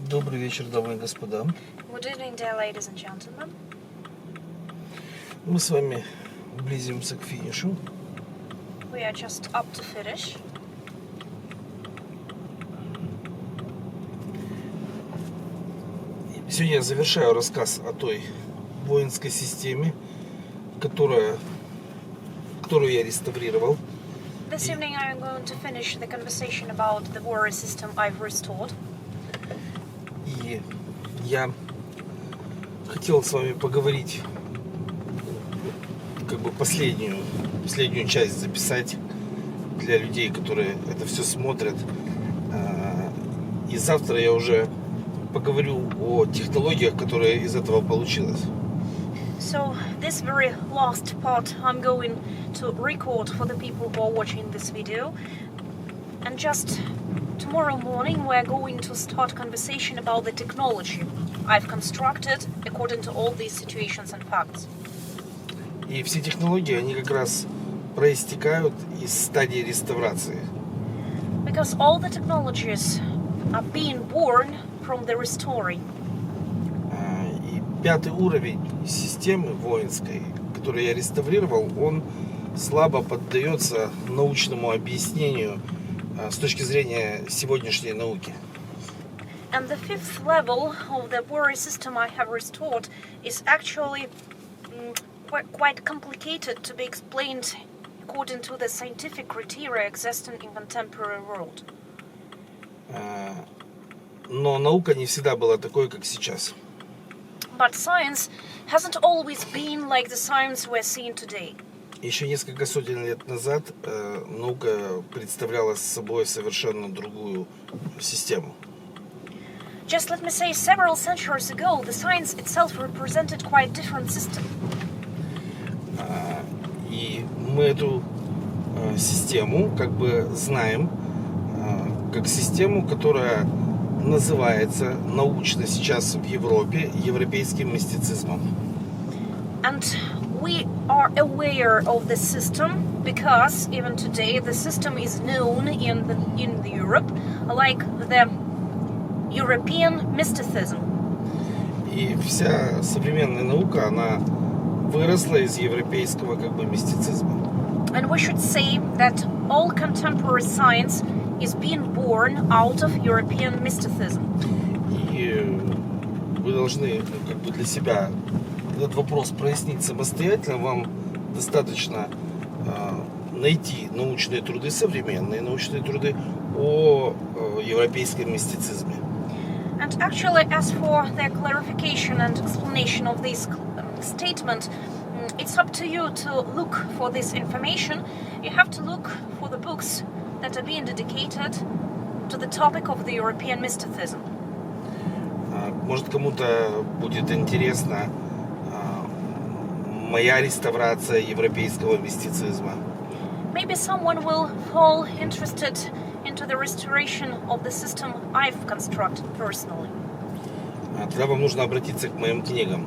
Добрый вечер, дамы и господа. Good evening, dear ladies and gentlemen. Мы с вами близимся к финишу. We are just up to finish. Сегодня я завершаю рассказ о той воинской системе, которую я реставрировал. This evening I am going to finish the conversation about the warrior system I've restored. И я хотел с вами поговорить, как бы последнюю часть записать для людей, которые это все смотрят. И завтра я уже поговорю о технологиях, которые из этого получилось. So this very last part I'm going to record for the people who are watching this video. And just tomorrow morning we're going to start conversation about the technology I've constructed according to all these situations and facts. И все технологии, они как раз проистекают из стадии реставрации. Because all the technologies are being born from the restoring. И пятый уровень системы воинской, который я реставрировал, он слабо поддается научному объяснению с точки зрения сегодняшней науки. And the fifth level of the warrior system I have restored is actually quite complicated to be explained according to the scientific criteria existing in contemporary world. Но наука не всегда была такой, как сейчас. But science hasn't always been like the science we're seeing today. Еще несколько сотен лет назад наука представляла собой совершенно другую систему. Just let me say, several centuries ago, the science itself represented quite different system. И мы эту систему как бы знаем как систему, которая называется научно сейчас в Европе европейским мистицизмом. And we are aware of this system because even today the system is known in Europe like the European mysticism. И вся современная наука, она выросла из европейского как бы мистицизма. And we should say that all contemporary science is being born out of European mysticism. И вы должны как бы для себя этот вопрос прояснить самостоятельно. Вам достаточно найти научные труды, современные научные труды о европейском мистицизме. And actually, as for the clarification and explanation of this statement, it's up to you to look for this information. You have to look for the books that are being dedicated to the topic of the European mysticism. Может, кому-то будет интересна моя реставрация европейского мистицизма. Maybe someone will fall interested into the restoration of the system I've constructed personally. Тогда вам нужно обратиться к моим книгам.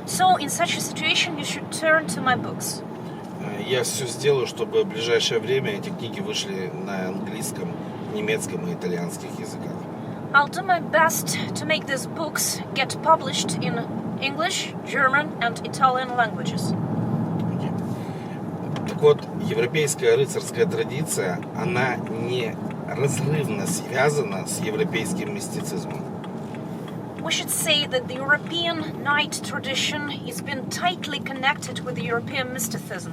So, in such a situation, you should turn to my books. Я все сделаю, чтобы в ближайшее время эти книги вышли на английском, немецком и итальянских языках. I'll do my best to make these books get published in English, German and Italian languages. Так вот, европейская рыцарская традиция, она неразрывно связана с европейским мистицизмом. We should say that the European knight tradition is been tightly connected with the European mysticism.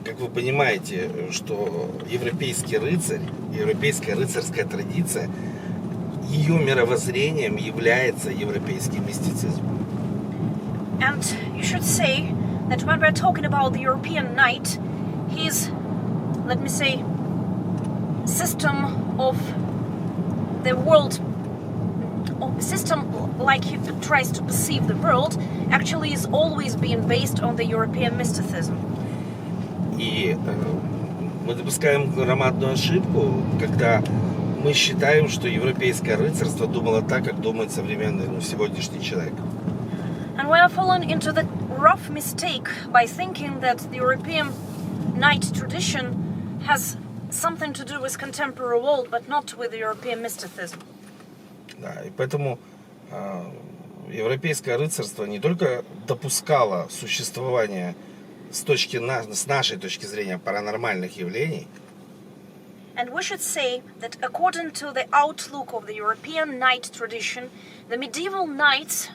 Как вы понимаете, что европейский рыцарь, европейская рыцарская традиция, ее мировоззрением является европейский мистицизм. And you should say that when we're talking about the European knight, his, let me say, system of the world, system like he tries to perceive the world, actually is always being based on the European mysticism. И мы допускаем громадную ошибку, когда мы считаем, что европейское рыцарство думало так, как думает современный, сегодняшний человек. And we are falling into the rough mistake by thinking that the European knight tradition has something to do with contemporary world, but not with the European mysticism. Да, и поэтому европейское рыцарство не только допускало существование с нашей точки зрения паранормальных явлений, And we should say that according to the outlook of the European knight tradition, the medieval knights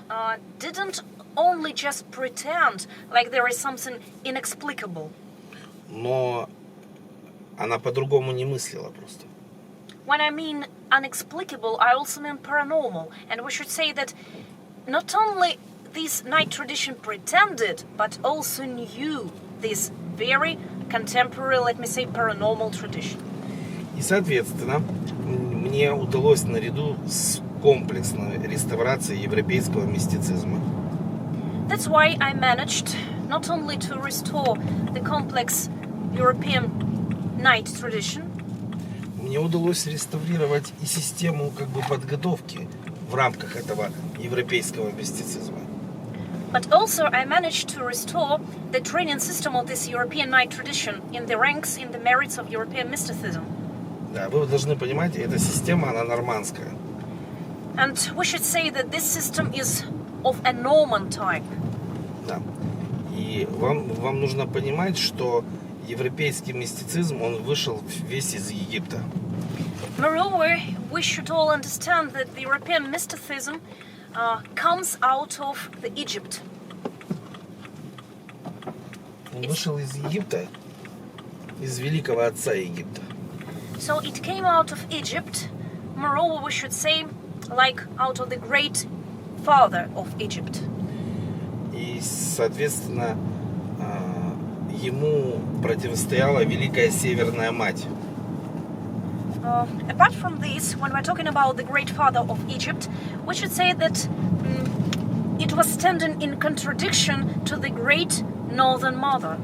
didn't only just pretend like there is something inexplicable. но она по-другому не мыслила просто. When I mean inexplicable, I also mean paranormal. And we should say that not only this knight tradition pretended, but also knew this very contemporary, let me say, paranormal tradition. И, соответственно, мне удалось наряду с комплексной реставрацией европейского мистицизма That's why I managed not only to restore the complex European knight tradition, мне удалось реставрировать и систему как бы подготовки в рамках этого европейского мистицизма. but also I managed to restore the training system of this European knight tradition in the ranks, in the merits of European mysticism. Да, вы должны понимать, эта система, она нормандская. And we should say that this system is of a Norman type. Да. И вам нужно понимать, что европейский мистицизм, он вышел весь из Египта. Moreover, we should all understand that the European mysticism comes out of the Egypt. Он вышел из Египта, из великого отца Египта. So it came out of Egypt. Moreover, we should say, like out of the great father of Egypt. И, соответственно, ему противостояла Великая Северная Мать. Apart from this, when we're talking about the great father of Egypt, we should say that it was standing in contradiction to the great northern mother.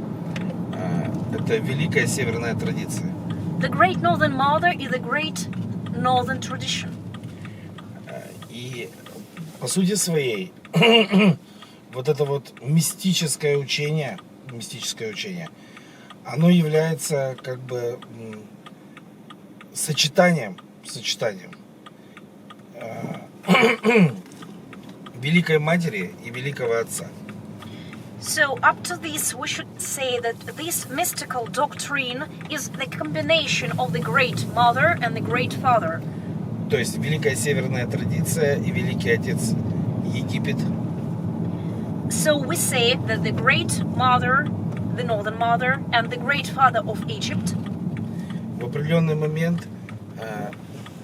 Это Великая Северная традиция. The great northern mother is the great northern tradition. И по сути своей вот это вот мистическое учение, оно является как бы сочетанием Великой Матери и Великого Отца. So up to this, we should say that this mystical doctrine is the combination of the Great Mother and the Great Father. То есть Великая Северная традиция и Великий Отец Египет. So we say that the Great Mother, the Northern Mother, and the Great Father of Egypt В определенный момент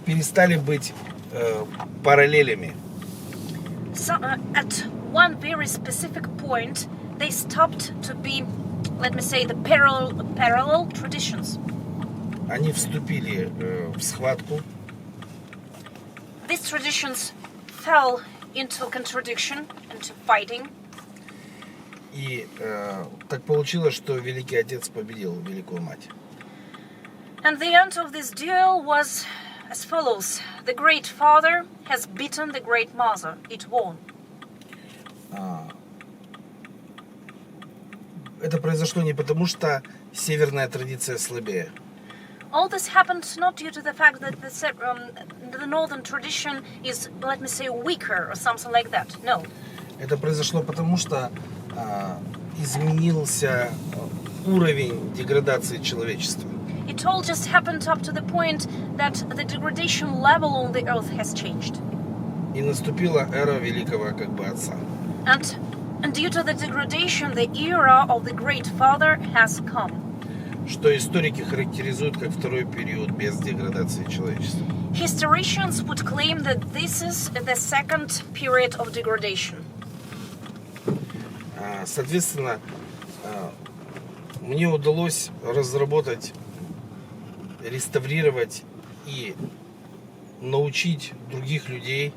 перестали быть параллелями. so, at one very specific point, they stopped to be, let me say, the parallel traditions. Они вступили в схватку, These traditions fell into contradiction, into fighting. и так получилось, что Великий Отец победил Великую Мать. And the end of this duel was as follows. The Great Father has beaten the Great Mother. It won. Это произошло не потому, что северная традиция слабее. All this happened not due to the fact that the northern tradition is, let me say, weaker or something like that. No. Это произошло потому, что изменился уровень деградации человечества. It all just happened up to the point that the degradation level on the earth has changed. И наступила эра Великого как бы Отца. And due to the degradation, the era of the Great Father has come. Что историки характеризуют как второй период без деградации человечества. Historians would claim that this is the second period of degradation. Соответственно, мне удалось разработать, реставрировать и научить других людей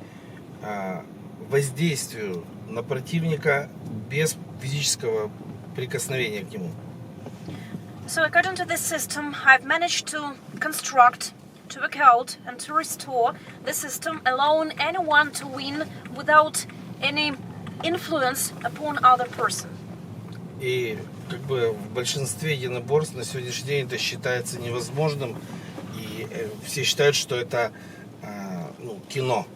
воздействию на противника без физического прикосновения к нему. So according to this system, I've managed to construct, to work out and to restore the system, allowing anyone to win without any influence upon other person. И как бы в большинстве единоборств на сегодняшний день это считается невозможным, и все считают, что это кино.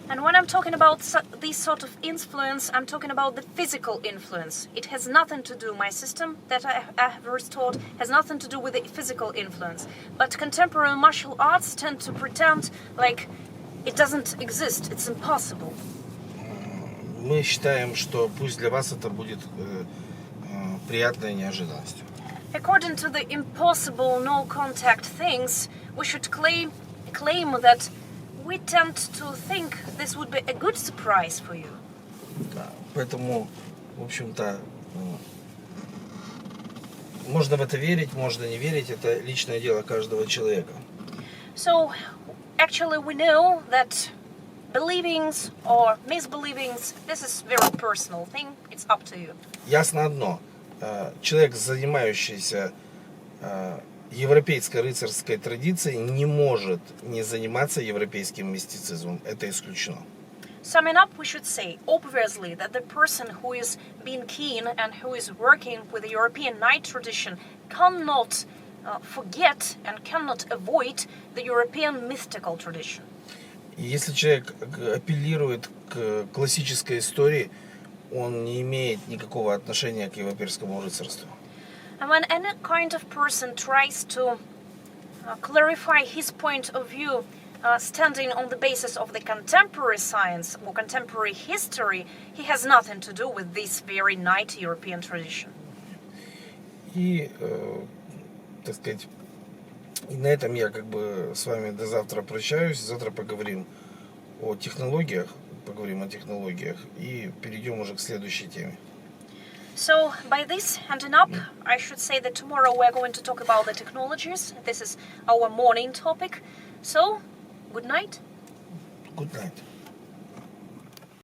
And when I'm talking about this sort of influence, I'm talking about the physical influence. It has nothing to do, my system that I have restored has nothing to do with the physical influence. But contemporary martial arts tend to pretend like it doesn't exist, it's impossible. Мы считаем, что пусть для вас это будет приятной неожиданностью. According to the impossible no-contact things, we should claim that we tend to think this would be a good surprise for you. Да, поэтому, в общем-то, можно в это верить, можно не верить, это личное дело каждого человека. So, actually we know that believings or misbelievings, this is very personal thing, it's up to you. Ясно одно, человек, занимающийся европейской рыцарской традицией, не может не заниматься европейским мистицизмом. Это исключено. Summing up, we should say, obviously, that the person who is being keen and who is working with the European Knight tradition cannot forget and cannot avoid the European mystical tradition. И если человек апеллирует к классической истории, он не имеет никакого отношения к европейскому рыцарству. And when any kind of person tries to clarify his point of view standing on the basis of the contemporary science or contemporary history, he has nothing to do with this very knight European tradition. И, так сказать, и на этом я как бы с вами до завтра прощаюсь. Завтра поговорим о технологиях и перейдем уже к следующей теме. So, by this ending up, I should say that tomorrow we're going to talk about the technologies. This is our morning topic. So, good night. Good night.